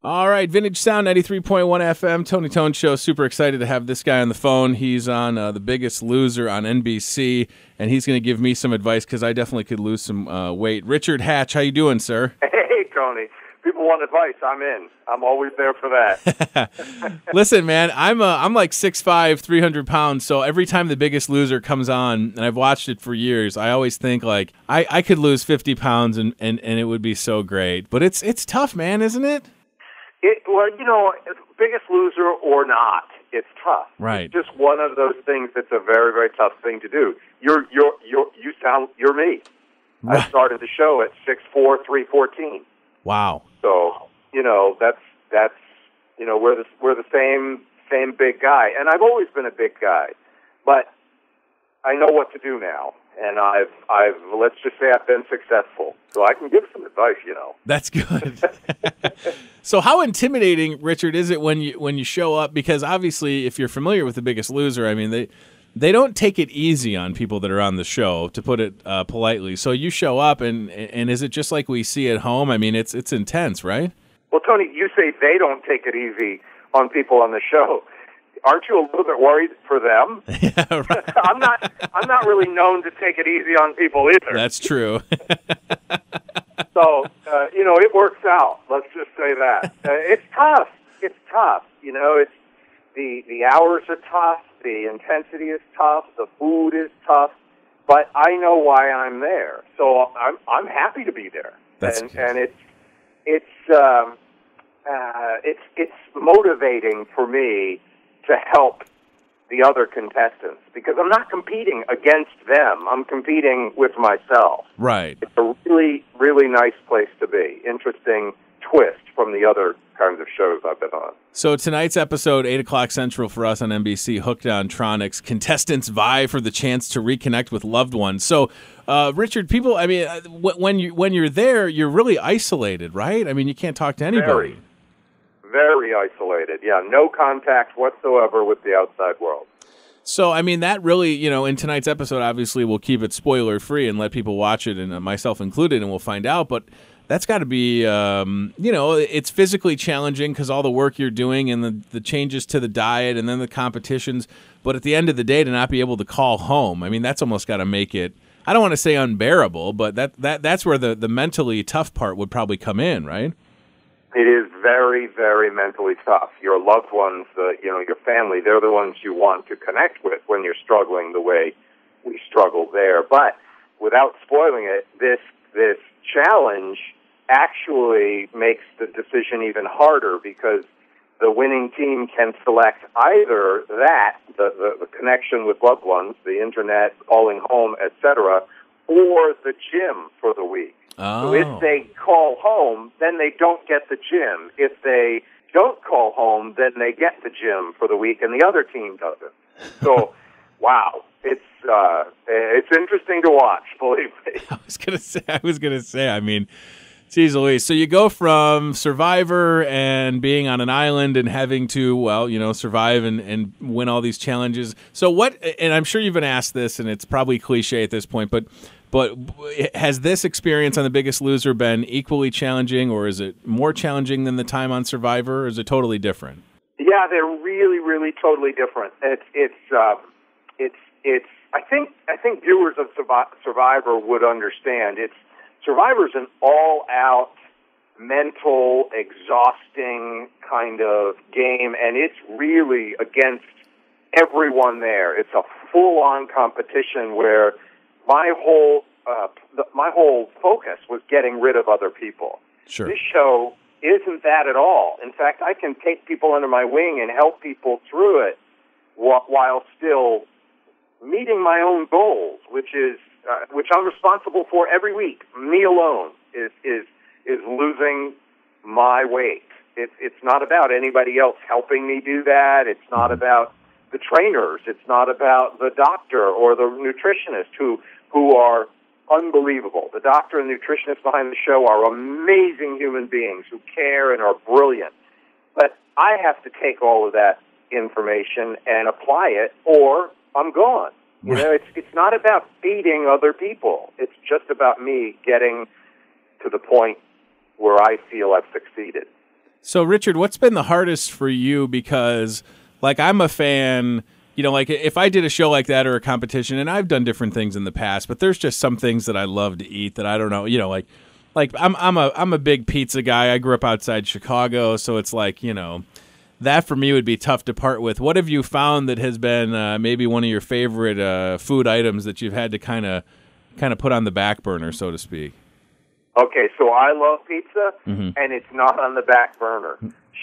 All right, Vintage Sound 93.1 FM, Tony Tone Show. Super excited to have this guy on the phone. He's on The Biggest Loser on NBC, and he's going to give me some advice because I definitely could lose some weight. Richard Hatch, how you doing, sir? Hey, Tony. People want advice. I'm in. I'm always there for that. Listen, man, I'm like 6'5", 300 pounds, so every time The Biggest Loser comes on, and I've watched it for years, I always think, like, I could lose 50 pounds and it would be so great. But it's tough, man, isn't it? Well, Biggest Loser or not, it's tough. Right. It's just one of those things that's a very, very tough thing to do. You're me. Right. I started the show at 6'4", 314. Wow. So, that's we're the same big guy. And I've always been a big guy. But I know what to do now. And I've let's just say I've been successful. So I can give some advice, That's good. So how intimidating, Richard, is it when you show up? Because obviously, if you're familiar with The Biggest Loser, I mean, they don't take it easy on people that are on the show, to put it politely. So you show up, and is it just like we see at home? I mean, it's intense, right? Well, Tony, you say they don't take it easy on people on the show. Aren't you a little bit worried for them? Yeah, right. I'm not really known to take it easy on people either. That's true. So, it works out. Let's just say that. It's tough. It's tough. It's the hours are tough. The intensity is tough. The food is tough. But I know why I'm there. So I'm happy to be there. And it's motivating for me to help the other contestants, because I'm not competing against them. I'm competing with myself. Right. It's a really, really nice place to be. Interesting twist from the other kinds of shows I've been on. So tonight's episode, 8 o'clock Central for us on NBC, Hooked on Tronics. Contestants vie for the chance to reconnect with loved ones. So, Richard, people, I mean, when you're there, you're really isolated, right? I mean, you can't talk to anybody. Very isolated, yeah. No contact whatsoever with the outside world. So, I mean, that really, in tonight's episode, obviously, we'll keep it spoiler-free and let people watch it, and myself included, and we'll find out. But that's got to be, it's physically challenging because all the work you're doing and the changes to the diet and then the competitions. But at the end of the day, to not be able to call home, I mean, that's almost got to make it, I don't want to say unbearable, but that's where the mentally tough part would probably come in, right? It is very, very mentally tough. Your loved ones, your family, they're the ones you want to connect with when you're struggling the way we struggle there. But without spoiling it, this challenge actually makes the decision even harder, because the winning team can select either that, the connection with loved ones, the internet, calling home, etc., or the gym for the week. Oh. So if they call home, then they don't get the gym. If they don't call home, then they get the gym for the week, and the other team doesn't. So, wow, it's interesting to watch, believe me. I was gonna say. I mean, geez Louise. So you go from Survivor and being on an island and having to, survive and win all these challenges. So what? And I'm sure you've been asked this, and it's probably cliche at this point, but has this experience on The Biggest Loser been equally challenging, or is it more challenging than the time on Survivor, or is it totally different? Yeah, they're really, really totally different. I think viewers of Survivor would understand. Survivor's an all-out, mental, exhausting kind of game, and it's really against everyone there. It's a full-on competition where my whole focus was getting rid of other people. Sure. This show isn't that at all. In fact, I can take people under my wing and help people through it while still meeting my own goals, which I'm responsible for every week. Me alone is losing my weight. It's not about anybody else helping me do that. It's not about the trainers. It's not about the doctor or the nutritionist who are unbelievable. The doctor and nutritionist behind the show are amazing human beings who care and are brilliant. But I have to take all of that information and apply it, or I'm gone. It's not about beating other people. It's just about me getting to the point where I feel I've succeeded. So, Richard, what's been the hardest for you? Because, like, I'm a fan, you know, like if I did a show like that or a competition, and I've done different things in the past, but there's just some things that I love to eat that I don't know, you know, like I'm a big pizza guy. I grew up outside Chicago, so it's like, you know, that for me would be tough to part with. What have you found that has been maybe one of your favorite food items that you've had to kind of put on the back burner, so to speak? Okay, so I love pizza, and it's not on the back burner.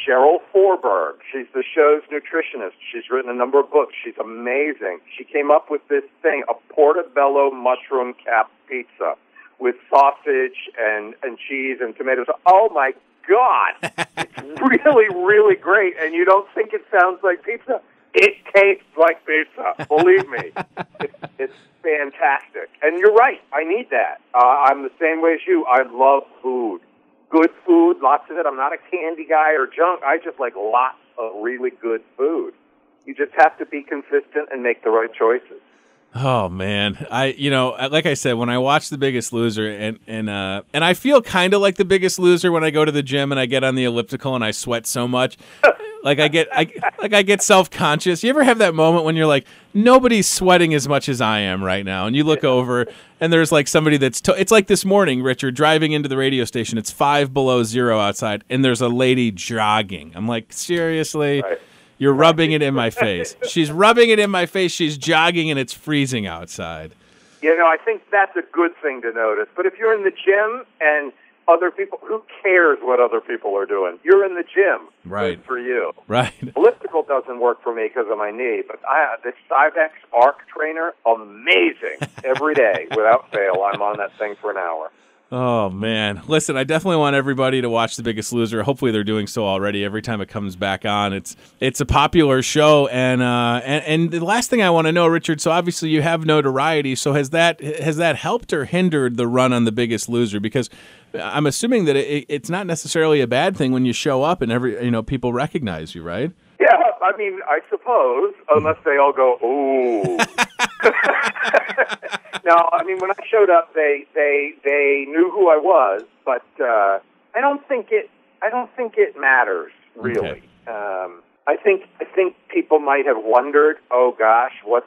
Cheryl Forberg, she's the show's nutritionist. She's written a number of books. She's amazing. She came up with this thing, a portobello mushroom cap pizza with sausage and cheese and tomatoes. Oh, my God. It's really, really great, and you don't think it sounds like pizza? It tastes like pizza. Believe me. It's fantastic. And you're right. I need that. I'm the same way as you. I love food. Good food, lots of it. I'm not a candy guy or junk. I just like lots of really good food. You just have to be consistent and make the right choices. Oh man, like I said, when I watch The Biggest Loser, and I feel kind of like The Biggest Loser when I go to the gym and I get on the elliptical and I sweat so much, like I get self-conscious. You ever have that moment when you're like, nobody's sweating as much as I am right now, and you look over and there's like somebody that's it's like this morning, Richard, driving into the radio station. It's 5 below zero outside, and there's a lady jogging. I'm like, seriously. Right. You're rubbing it in my face. She's rubbing it in my face. She's jogging, and it's freezing outside. You know, I think that's a good thing to notice. But if you're in the gym and other people, who cares what other people are doing? You're in the gym. Right. Good for you. Right. Elliptical doesn't work for me because of my knee, but this Cybex Arc trainer, amazing. Every day, without fail, I'm on that thing for an hour. Oh, man. Listen, I definitely want everybody to watch The Biggest Loser. Hopefully they're doing so already every time it comes back on. It's a popular show, and the last thing I want to know, Richard, so obviously you have notoriety, so has that helped or hindered the run on The Biggest Loser? Because I'm assuming that it's not necessarily a bad thing when you show up and people recognize you, right? Yeah, I mean, I suppose, unless they all go, ooh. No, I mean, when I showed up, they knew who I was, but I don't think it matters really. Okay. I think people might have wondered, oh gosh, what's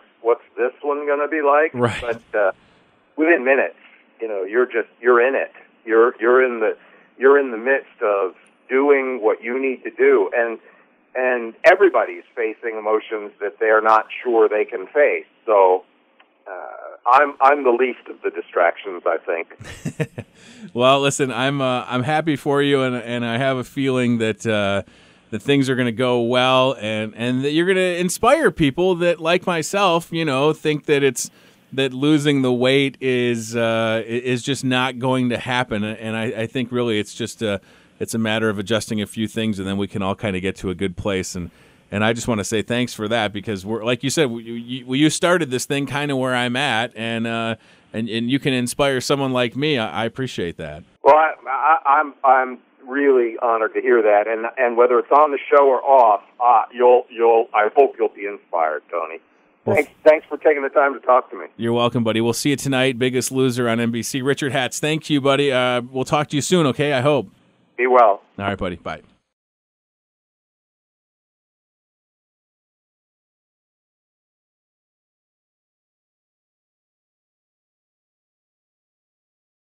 this one going to be like? Right. But within minutes, you're in it. You're in the midst of doing what you need to do, and everybody's facing emotions that they're not sure they can face. So I'm the least of the distractions, I think. Well, listen, I'm happy for you, and I have a feeling that things are going to go well, and that you're going to inspire people that, like myself, think that losing the weight is just not going to happen. And I think really it's just it's a matter of adjusting a few things, and then we can all kind of get to a good place. And I just want to say thanks for that, because we're, like you said, you started this thing kind of where I'm at, and you can inspire someone like me. I appreciate that. Well, I'm really honored to hear that, and whether it's on the show or off, I hope you'll be inspired, Tony. Well, thanks for taking the time to talk to me. You're welcome, buddy. We'll see you tonight, Biggest Loser on NBC. Richard Hatz, thank you, buddy. We'll talk to you soon, okay? I hope. Be well. All right, buddy. Bye.